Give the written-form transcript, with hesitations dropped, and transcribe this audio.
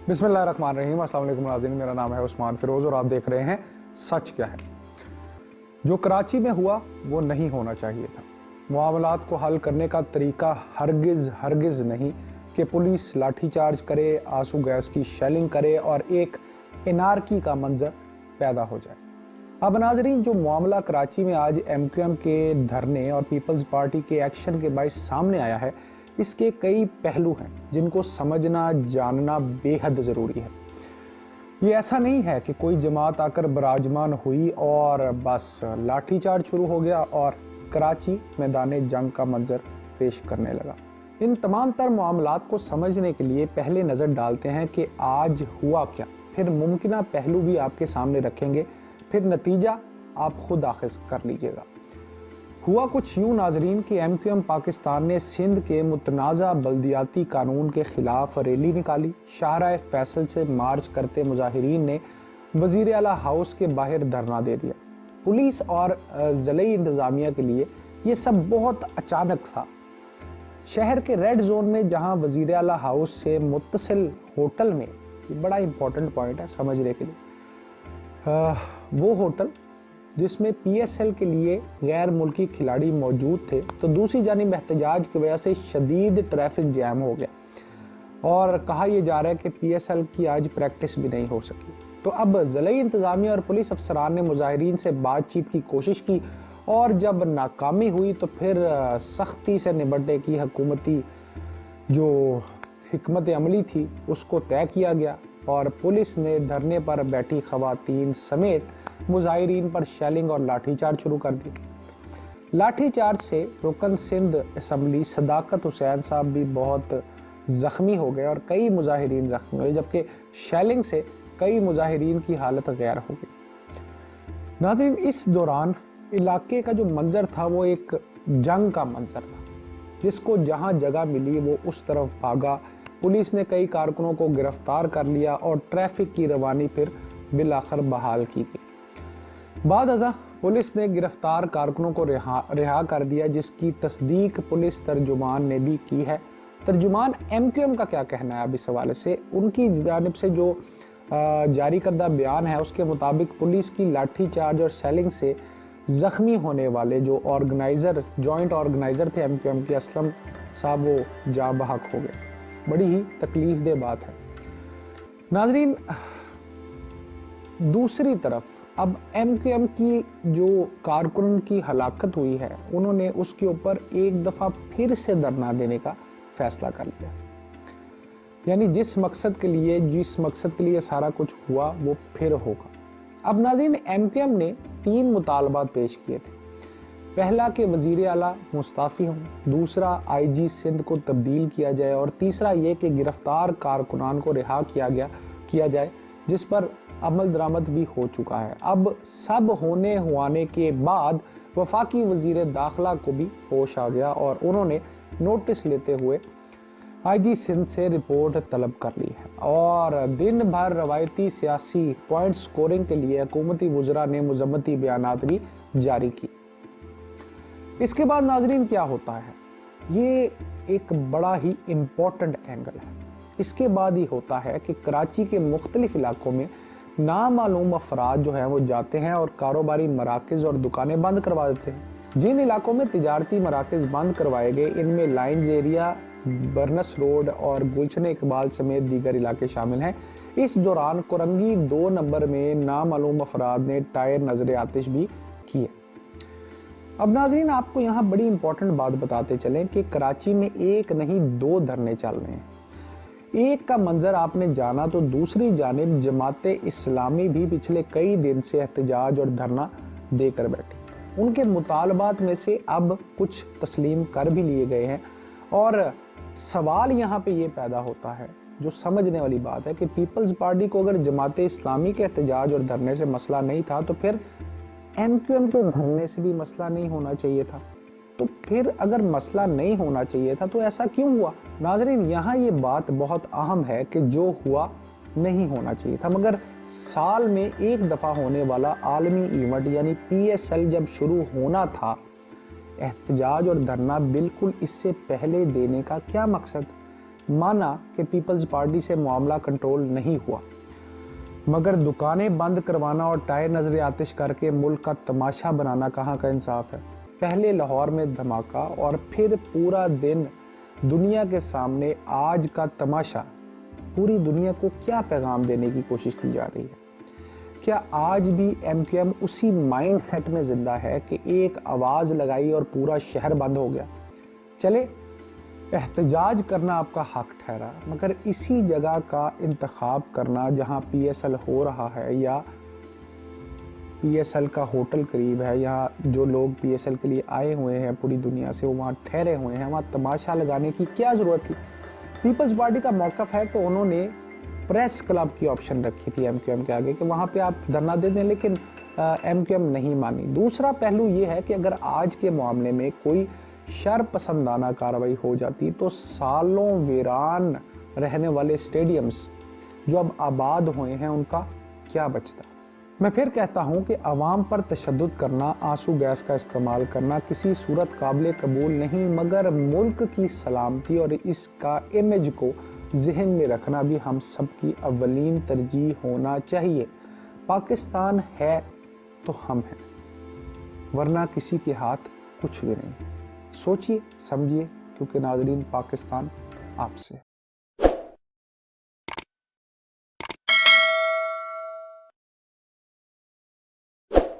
बिस्मिल्लाहिर्रहमानिर्रहीम। अस्सलाम वालेकुम नाज़रीन, मेरा नाम है उस्मान फिरोज़ और आप देख रहे हैं सच क्या है। जो कराची में हुआ वो नहीं होना चाहिए था। मामलात को हल करने का तरीका हरगिज़ नहीं कि पुलिस लाठीचार्ज करे, आंसू गैस की शेलिंग करे और एक एनार्की का मंजर पैदा हो जाए। अब नाजरीन, जो मामला कराची में आज MQM के धरने और पीपल्स पार्टी के एक्शन के बायस सामने आया है, इसके कई पहलू हैं जिनको समझना जानना बेहद ज़रूरी है। ये ऐसा नहीं है कि कोई जमात आकर बराजमान हुई और बस लाठीचार्ज शुरू हो गया और कराची मैदान जंग का मंजर पेश करने लगा। इन तमाम तर मामलात को समझने के लिए पहले नज़र डालते हैं कि आज हुआ क्या, फिर मुमकिन पहलू भी आपके सामने रखेंगे, फिर नतीजा आप खुद आखिज कर लीजिएगा। हुआ कुछ यूं नाजरीन कि MQM पाकिस्तान ने सिंध के मुतनाज़ा बल्दियाती कानून के खिलाफ रैली निकाली। शाहराह फैसल से मार्च करते मुजाहिरीन ने वज़ीर आला हाउस के बाहर धरना दे दिया। पुलिस और ज़िले इंतज़ामिया के लिए ये सब बहुत अचानक था। शहर के रेड जोन में जहां वज़ीर आला हाउस से मुत्तसिल होटल में, ये बड़ा इंपॉर्टेंट पॉइंट है समझने के लिए, वो होटल जिसमें PSL के लिए गैर मुल्की खिलाड़ी मौजूद थे, तो दूसरी जानिब एहतजाज की वजह से शदीद ट्रैफिक जैम हो गया और कहा यह जा रहा है कि PSL की आज प्रैक्टिस भी नहीं हो सकी। तो अब ज़िले इंतज़ामिया और पुलिस अफसरान ने मुजाहिरीन से बातचीत की कोशिश की और जब नाकामी हुई तो फिर सख्ती से निपटने की हुकूमती जो हिकमत अमली थी उसको तय किया गया और पुलिस ने धरने पर बैठी खवातीन समेत मुजाहिरीन पर शेलिंग और लाठीचार्ज शुरू कर दी। लाठीचार्ज से रुकन सिंध असम्बली सदाकत हुसैन साहब भी बहुत ज़ख्मी हो गए और कई मुजाहिरीन ज़ख्मी हुए, जबकि शेलिंग से कई मुजाहिरीन की हालत गैर हो गई। नाज़रीन, इस दौरान इलाके का जो मंजर था वो एक जंग का मंजर था, जिसको जहां जगह मिली वो उस तरफ भागा। पुलिस ने कई कारकुनों को गिरफ्तार कर लिया और ट्रैफिक की रवानी फिर बिलाखिर बहाल की गई। बाद अज़ा पुलिस ने गिरफ्तार कारकुनों को रिहा कर दिया, जिसकी तस्दीक पुलिस तर्जुमान ने भी की है। तर्जुमान MQM का क्या कहना है अब इस हवाले से? उनकी जानिब से जो जारी करदा बयान है उसके मुताबिक पुलिस की लाठीचार्ज और शेलिंग से ज़ख्मी होने वाले जो जॉइंट ऑर्गेनाइज़र थे MQM के, असलम साहब, वो जा बहक हो गए। बड़ी ही तकलीफ दे बात है। नाजरीन, दूसरी तरफ अब MQM की जो कारकुन की हलाकत हुई है, उन्होंने उसके ऊपर एक दफ़ा फिर से धरना देने का फैसला कर लिया। यानी जिस मकसद के लिए सारा कुछ हुआ वो फिर होगा। अब नाज़रीन, MQM ने 3 मुतालबात पेश किए थे। पहला कि वज़ीर आला मुस्ताफ़ी हों, दूसरा IG सिंध को तब्दील किया जाए और तीसरा ये कि गिरफ्तार कारकुनान को रिहा किया जाए, जिस पर अमल दरामद भी हो चुका है। अब सब होने हुआने के बाद वफाकी वज़ीर दाखिला को भी होश आ गया और उन्होंने नोटिस लेते हुए IG सिंध से रिपोर्ट तलब कर ली है और दिन भर रवायती सियासी पॉइंट स्कोरिंग के लिए हुकूमती वज़रा ने मज़म्मती बयानात भी जारी की। इसके बाद नाजरीन क्या होता है, ये एक बड़ा ही इम्पोर्टेंट एंगल है। इसके बाद ही होता है कि कराची के मुख्तलिफ इलाकों में नामालूम अफराद जो हैं वो जाते हैं और कारोबारी मराकज़ और दुकानें बंद करवा देते हैं। जिन इलाकों में तिजारती मराकज़ बंद करवाए गए, इनमें लाइन्स एरिया, बर्नस रोड और गुलशन इकबाल समेत दीगर इलाके शामिल हैं। इस दौरान कुरंगी 2 नंबर में नामालूम अफराद ने टायर नजर आतिश भी किए। अब नाज़रीन, आपको यहाँ बड़ी इंपॉर्टेंट बात बताते चलें कि कराची में एक नहीं 2 धरने चल रहे हैं। एक का मंजर आपने जाना तो दूसरी जानिब जमाते इस्लामी भी पिछले कई दिन से एहतजाज और धरना देकर बैठी। उनके मुतालबात में से अब कुछ तस्लीम कर भी लिए गए हैं और सवाल यहाँ पे ये पैदा होता है, जो समझने वाली बात है, कि पीपल्स पार्टी को अगर जमाते इस्लामी के एहतजाज और धरने से मसला नहीं था तो फिर MQM के धरने से भी मसला नहीं होना चाहिए था। तो फिर अगर मसला नहीं होना चाहिए था तो ऐसा क्यों हुआ? नाजरीन, यहाँ ये बात बहुत अहम है कि जो हुआ नहीं होना चाहिए था, मगर साल में एक दफ़ा होने वाला आलमी इवेंट यानी PSL जब शुरू होना था, एहतजाज और धरना बिल्कुल इससे पहले देने का क्या मकसद? माना कि पीपल्स पार्टी से मामला कंट्रोल नहीं हुआ, मगर दुकानें बंद करवाना और टायर नजर आतिश करके मुल्क का तमाशा बनाना कहाँ का इंसाफ है। पहले लाहौर में धमाका और फिर पूरा दिन दुनिया के सामने आज का तमाशा। पूरी दुनिया को क्या पैगाम देने की कोशिश की जा रही है? क्या आज भी MQM उसी माइंड सेट में जिंदा है कि एक आवाज लगाई और पूरा शहर बंद हो गया? चले, एहतजाज करना आपका हक ठहरा, मगर इसी जगह का इंतखाब करना जहां PSL हो रहा है या PSL का होटल करीब है या जो लोग PSL के लिए आए हुए हैं पूरी दुनिया से, वो वहाँ ठहरे हुए हैं, वहाँ तमाशा लगाने की क्या ज़रूरत थी? पीपल्स पार्टी का मौक़िफ़ है कि उन्होंने प्रेस क्लब की ऑप्शन रखी थी MQM के आगे कि वहाँ पे आप धरना दे दें, लेकिन MQM नहीं मानी। दूसरा पहलू ये है कि अगर आज के मामले में कोई शरपसंदाना कार्रवाई हो जाती तो सालों वीरान रहने वाले स्टेडियम्स जो अब आबाद हुए हैं उनका क्या बचता? मैं फिर कहता हूं कि अवाम पर तशद्दुद करना, आंसू गैस का इस्तेमाल करना किसी सूरत काबिल कबूल नहीं, मगर मुल्क की सलामती और इसका इमेज को जहन में रखना भी हम सब की अव्वलीन तरजीह होना चाहिए। पाकिस्तान है तो हम हैं, वरना किसी के हाथ कुछ भी नहीं। सोचिए, समझिए, क्योंकि नाज़रीन, पाकिस्तान आपसे।